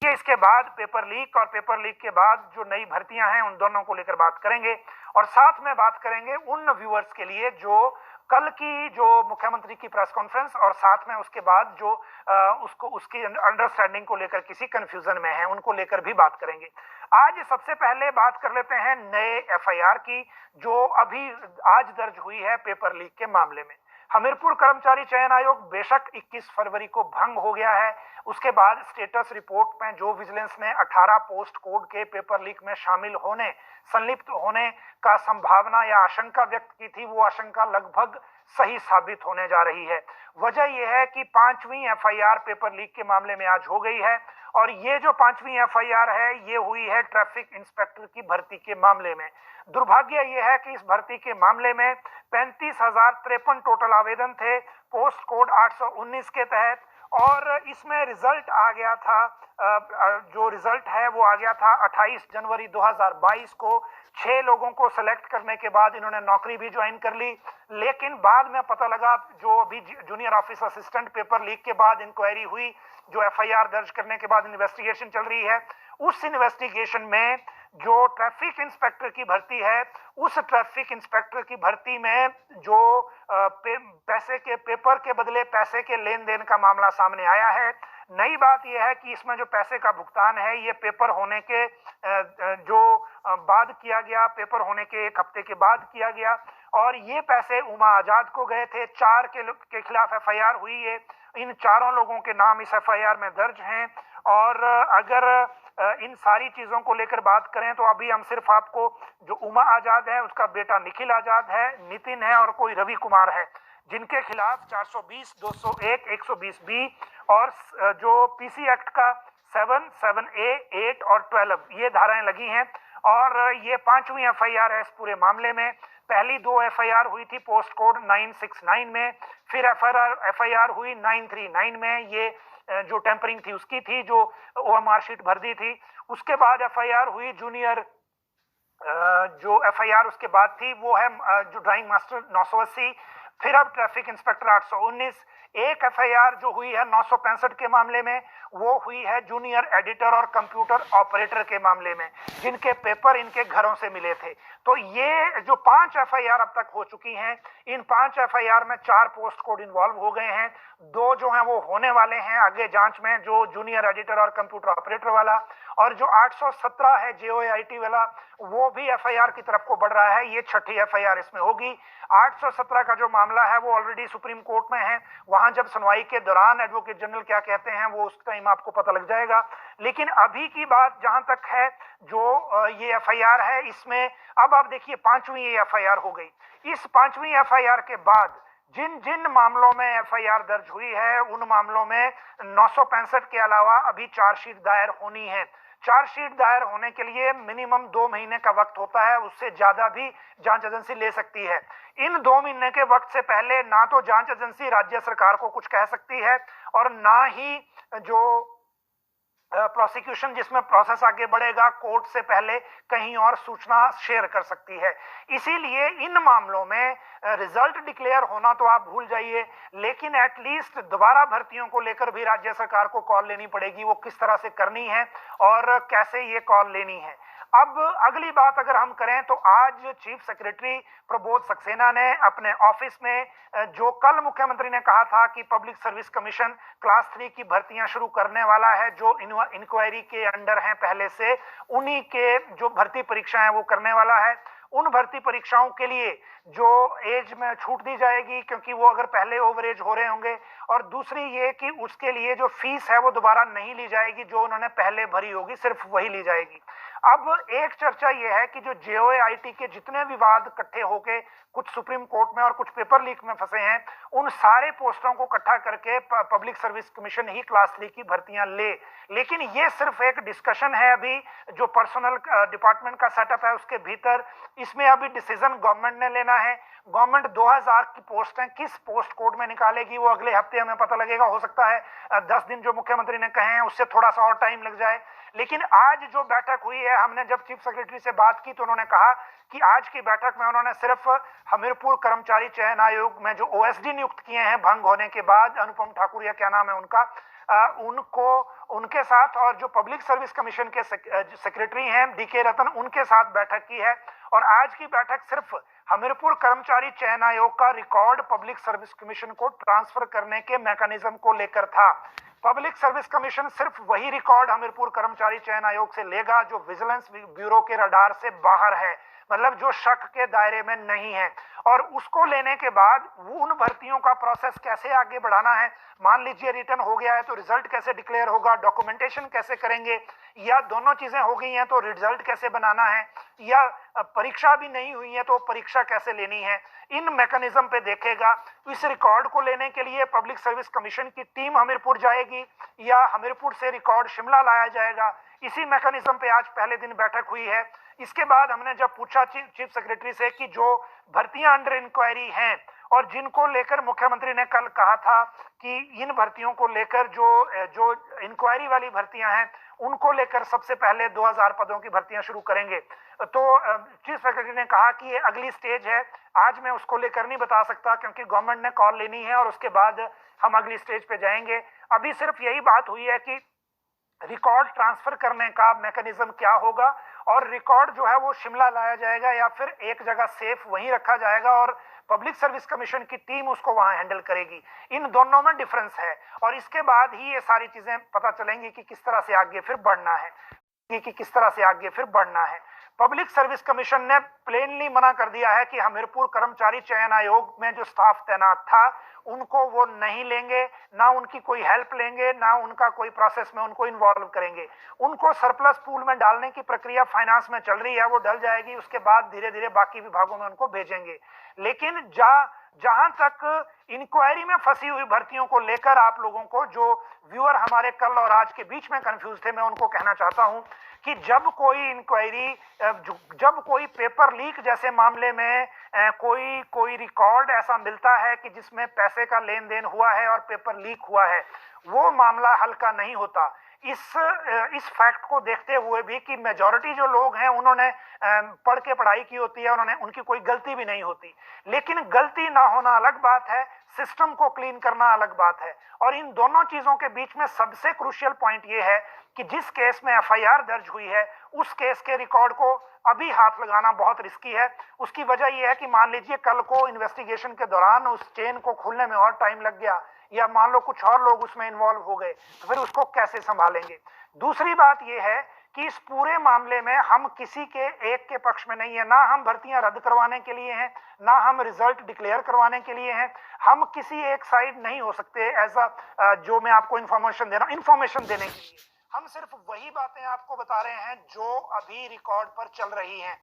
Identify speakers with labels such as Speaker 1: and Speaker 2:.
Speaker 1: ये इसके बाद पेपर लीक और पेपर लीक के बाद जो नई भर्तियां हैं उन दोनों को लेकर बात करेंगे और साथ में बात करेंगे उन व्यूअर्स के लिए जो कल की जो मुख्यमंत्री की प्रेस कॉन्फ्रेंस और साथ में उसके बाद जो उसको उसकी अंडरस्टैंडिंग को लेकर किसी कंफ्यूजन में है उनको लेकर भी बात करेंगे। आज सबसे पहले बात कर लेते हैं नए एफआईआर की जो अभी आज दर्ज हुई है पेपर लीक के मामले में। हमीरपुर कर्मचारी चयन आयोग बेशक 21 फरवरी को भंग हो गया है। उसके बाद स्टेटस रिपोर्ट में जो विजिलेंस ने 18 पोस्ट कोड के पेपर लीक में शामिल होने संलिप्त होने का संभावना या आशंका व्यक्त की थी, वो आशंका लगभग सही साबित होने जा रही है। वजह यह है कि 5वीं एफआईआर पेपर लीक के मामले में आज हो गई है और ये जो 5वीं एफआईआर है ये हुई है ट्रैफिक इंस्पेक्टर की भर्ती के मामले में। दुर्भाग्य यह है कि इस भर्ती के मामले में 35,053 टोटल आवेदन थे पोस्ट कोड 819 के तहत और इसमें रिजल्ट आ गया था, जो रिजल्ट है वो आ गया था 28 जनवरी 2022 को। 6 लोगों को सेलेक्ट करने के बाद इन्होंने नौकरी भी ज्वाइन कर ली, लेकिन बाद में पता लगा जो अभी junior office assistant paper leak के बाद इंक्वायरी हुई, जो एफआईआर दर्ज करने के बाद इन्वेस्टिगेशन चल रही है, उस इन्वेस्टिगेशन में जो ट्रैफिक इंस्पेक्टर की भर्ती है उस ट्रैफिक इंस्पेक्टर की भर्ती में जो पैसे के पेपर के बदले पैसे के लेन देन का मामला सामने आया है। नई बात यह है कि इसमें जो पैसे का भुगतान है ये पेपर होने के जो बाद किया गया, पेपर होने के 1 हफ्ते के बाद किया गया और ये पैसे उमा आजाद को गए थे। 4 के खिलाफ एफआईआर हुई है। इन चारों लोगों के नाम इस एफआईआर में दर्ज हैं और अगर इन सारी चीजों को लेकर बात करें तो अभी हम सिर्फ आपको जो उमा आजाद है उसका बेटा निखिल आजाद है, नितिन है और कोई रवि कुमार है, जिनके खिलाफ 420, 201, 120 बी और जो पीसी एक्ट का 7, 7A, 8 और 12 ये धाराएं लगी हैं और ये 5वीं एफआईआर है इस पूरे मामले में। पहली 2 एफआईआर हुई थी पोस्ट कोड 969 में, फिर एफआईआर हुई 939 में, ये जो टेम्परिंग थी उसकी थी, जो ओएमआर शीट भर दी थी। उसके बाद एफआईआर हुई जूनियर, जो एफआईआर उसके बाद थी वो है जो ड्राइंग मास्टर 980, फिर अब ट्रैफिक इंस्पेक्टर 819। एक एफआईआर जो हुई है 965 के मामले में वो हुई है जूनियर एडिटर और कंप्यूटर ऑपरेटर के मामले में, जिनके पेपर इनके घरों से मिले थे। तो ये जो 5 एफआईआर अब तक हो चुकी हैं, इन 5 एफआईआर में 4 पोस्ट कोड इन्वॉल्व हो गए हैं, 2 जो हैं वो होने वाले हैं आगे जांच में, जो जूनियर एडिटर और कंप्यूटर ऑपरेटर वाला, और जो 817 है जेओआईटी वाला वो भी एफआईआर की तरफ को बढ़ रहा है। ये 6ठी एफआईआर इसमें होगी। 817 का जो मामला है वो ऑलरेडी सुप्रीम कोर्ट में है, वहां जब सुनवाई के दौरान एडवोकेट जनरल क्या कहते हैं वो उस टाइम आपको पता लग जाएगा। लेकिन अभी की बात जहां तक है जो ये एफआईआर है इसमें अब आप देखिए 5वीं ये एफआईआर हो गई। इस 5वीं एफआईआर के बाद जिन जिन मामलों में एफआईआर दर्ज हुई है उन मामलों में 965 के अलावा अभी चार्जशीट दायर होनी है। चार्जशीट दायर होने के लिए मिनिमम 2 महीने का वक्त होता है, उससे ज्यादा भी जांच एजेंसी ले सकती है। इन 2 महीने के वक्त से पहले ना तो जांच एजेंसी राज्य सरकार को कुछ कह सकती है और ना ही जो प्रोसिक्यूशन जिसमें प्रोसेस आगे बढ़ेगा कोर्ट से पहले कहीं और सूचना शेयर कर सकती है। इसीलिए इन मामलों में रिजल्ट डिक्लेयर होना तो आप भूल जाइए, लेकिन एटलीस्ट दोबारा भर्तियों को लेकर भी राज्य सरकार को कॉल लेनी पड़ेगी, वो किस तरह से करनी है और कैसे ये कॉल लेनी है। अब अगली बात अगर हम करें तो आज चीफ सेक्रेटरी प्रबोध सक्सेना ने अपने ऑफिस में जो कल मुख्यमंत्री ने कहा था कि पब्लिक सर्विस कमीशन क्लास 3 की भर्तियां शुरू करने वाला है, जो इंक्वायरी के अंडर हैं पहले से, उन्हीं के जो भर्ती परीक्षा है वो करने वाला है। उन भर्ती परीक्षाओं के लिए जो एज में छूट दी जाएगी क्योंकि वो अगर पहले ओवर एज हो रहे होंगे, और दूसरी ये कि उसके लिए जो फीस है वो दोबारा नहीं ली जाएगी, जो उन्होंने पहले भरी होगी सिर्फ वही ली जाएगी। अब एक चर्चा यह है कि जो जेओआईटी के जितने विवाद इकट्ठे होके कुछ सुप्रीम कोर्ट में और कुछ पेपर लीक में फंसे हैं, उन सारे पोस्टों को इकट्ठा करके पब्लिक सर्विस कमीशन ही क्लास 3 की भर्तियां ले। लेकिन ये सिर्फ एक डिस्कशन है अभी, जो पर्सनल डिपार्टमेंट का सेटअप है उसके भीतर, इसमें अभी डिसीजन गवर्नमेंट ने लेना है। गवर्नमेंट 2000 की पोस्ट है, किस पोस्ट कोड में निकालेगी वो अगले हफ्ते हमें पता लगेगा। हो सकता है 10 दिन जो मुख्यमंत्री ने कहे हैं उससे थोड़ा सा और टाइम लग जाए। लेकिन आज जो बैठक हुई है, हमने जब चीफ सेक्रेटरी से बात की तो उन्होंने कहा कि आज की बैठक में उन्होंने सिर्फ हमीरपुर कर्मचारी चयन आयोग में जो ओएसडी नियुक्त किए हैं भंग होने के बाद, अनुपम ठाकुर या क्या नाम है उनका, उनको उनके साथ और जो पब्लिक सर्विस कमीशन के सेक्रेटरी हैं डीके रतन, उनके साथ बैठक की है। और आज की बैठक सिर्फ हमीरपुर कर्मचारी चयन आयोग का रिकॉर्ड पब्लिक सर्विस कमीशन को ट्रांसफर करने के मैकेनिज्म को लेकर था। पब्लिक सर्विस कमीशन सिर्फ वही रिकॉर्ड हमीरपुर कर्मचारी चयन आयोग से लेगा जो विजिलेंस ब्यूरो के रडार से बाहर है, मतलब जो शक के दायरे में नहीं है। और उसको लेने के बाद उन भर्तियों का प्रोसेस कैसे आगे बढ़ाना है, मान लीजिए रिटर्न हो गया है तो रिजल्ट कैसे डिक्लेयर होगा, डॉक्यूमेंटेशन कैसे करेंगे, या दोनों चीजें हो गई हैं तो रिजल्ट कैसे बनाना है, या परीक्षा भी नहीं हुई है तो परीक्षा कैसे लेनी है, इन मैकेनिज्म पे देखेगा। इस रिकॉर्ड को लेने के लिए पब्लिक सर्विस कमीशन की टीम हमीरपुर जाएगी या हमीरपुर से रिकॉर्ड शिमला लाया जाएगा, इसी मैकेनिज्म पे आज पहले दिन बैठक हुई है। इसके बाद हमने जब पूछा चीफ सेक्रेटरी से कि जो भर्तियां अंडर इंक्वायरी हैं और जिनको लेकर मुख्यमंत्री ने कल कहा था कि इन भर्तियों को लेकर जो इंक्वायरी वाली भर्तियां हैं उनको लेकर सबसे पहले 2000 पदों की भर्तियां शुरू करेंगे, तो चीफ सेक्रेटरी ने कहा कि ये अगली स्टेज है। आज मैं उसको लेकर नहीं बता सकता क्योंकि गवर्नमेंट ने कॉल लेनी है और उसके बाद हम अगली स्टेज पे जाएंगे। अभी सिर्फ यही बात हुई है कि रिकॉर्ड ट्रांसफर करने का मैकेनिज्म क्या होगा और रिकॉर्ड जो है वो शिमला लाया जाएगा या फिर एक जगह सेफ वहीं रखा जाएगा और पब्लिक सर्विस कमीशन की टीम उसको वहां हैंडल करेगी। इन दोनों में डिफरेंस है और इसके बाद ही ये सारी चीजें पता चलेंगी कि किस तरह से आगे फिर बढ़ना है। पब्लिक सर्विस कमीशन ने प्लेनली मना कर दिया है कि हमीरपुर कर्मचारी चयन आयोग में जो स्टाफ तैनात था उनको वो नहीं लेंगे, ना उनकी कोई हेल्प लेंगे, ना उनका कोई प्रोसेस में उनको इन्वॉल्व करेंगे। उनको सरप्लस पूल में डालने की प्रक्रिया फाइनेंस में चल रही है, वो डल जाएगी, उसके बाद धीरे धीरे बाकी विभागों में उनको भेजेंगे। लेकिन जहां तक इंक्वायरी में फंसी हुई भर्तियों को लेकर आप लोगों को, जो व्यूअर हमारे कल और आज के बीच में कंफ्यूज थे, मैं उनको कहना चाहता हूं कि जब कोई इंक्वायरी, जब कोई पेपर लीक जैसे मामले में कोई रिकॉर्ड ऐसा मिलता है कि जिसमें पैसे का लेन देन हुआ है और पेपर लीक हुआ है, वो मामला हल्का नहीं होता। इस फैक्ट को देखते हुए भी कि मेजॉरिटी जो लोग हैं उन्होंने पढ़ के पढ़ाई की होती है, उनकी कोई गलती भी नहीं होती, लेकिन गलती ना होना अलग बात है, सिस्टम को क्लीन करना अलग बात है। और इन दोनों चीजों के बीच में सबसे क्रूशियल पॉइंट ये है कि जिस केस में एफआईआर दर्ज हुई है उस केस के रिकॉर्ड को अभी हाथ लगाना बहुत रिस्की है। उसकी वजह यह है कि मान लीजिए कल को इन्वेस्टिगेशन के दौरान उस चेन को खोलने में और टाइम लग गया या मान लो कुछ और लोग उसमें इन्वॉल्व हो गए, तो फिर उसको कैसे संभालेंगे। दूसरी बात यह है कि इस पूरे मामले में हम किसी के एक के पक्ष में नहीं है, ना हम भर्तियां रद्द करवाने के लिए हैं, ना हम रिजल्ट डिक्लेयर करवाने के लिए हैं। हम किसी एक साइड नहीं हो सकते ऐसा जो मैं आपको इंफॉर्मेशन देने के लिए। हम सिर्फ वही बातें आपको बता रहे हैं जो अभी रिकॉर्ड पर चल रही हैं।